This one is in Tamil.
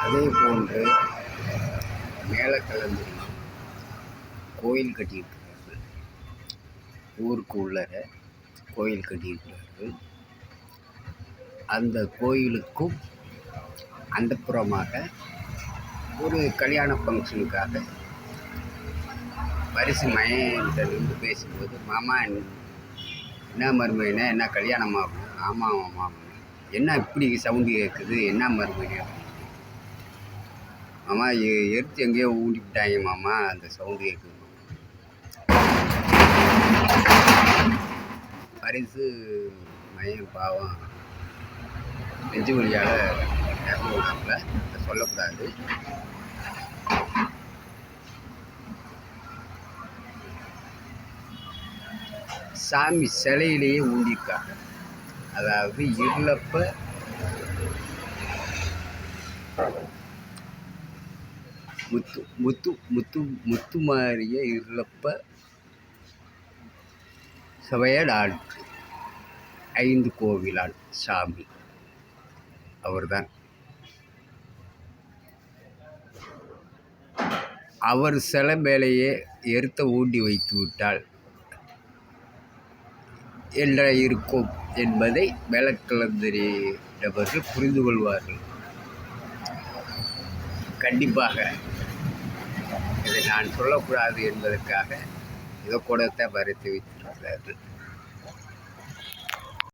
அதே போன்று மேலக்கலந்தூரில் கோயில் கட்டியிருக்கிறார்கள். ஊருக்கு உள்ளர கோயில் கட்டியிருக்கிறார்கள். அந்த கோயிலுக்கும் அந்தப்புறமாக ஒரு கல்யாண ஃபங்க்ஷனுக்காக பரிசு மயன்கிட்ட நின்று பேசும்போது, மாமா என்ன மருமையினே, என்ன கல்யாணம் ஆகும்? ஆமாம் ஆமாம். என்ன இப்படி சவுண்டு கேட்குது, என்ன மருமையினே? மாமா எரித்து எங்கேயோ ஊண்டி விட்டாங்க மாமா, அந்த சவுண்டு கேட்குது. பரிசு மயம் பாவம் நெஞ்சு வழியால் இறந்துனாப்புல, சொல்லக்கூடாது. சாமி சிலையிலேயே ஊண்டியிருக்காங்க. அதாவது இருளப்ப முத்துமாரிய இருளப்ப சவையடாள் 5 கோவிலாள் சாமி அவர்தான். அவர் சிலை மேலேயே எருத்த ஊண்டி வைத்து விட்டால் என்ன இருக்கும் என்பதை மேலக்கலந்தரிடவர்கள் புரிந்து கொள்வார்கள். கண்டிப்பாக இதை நான் சொல்லக்கூடாது என்பதற்காக இதை கூடத்தை வரைத்து வைத்திருக்கிறார்கள்.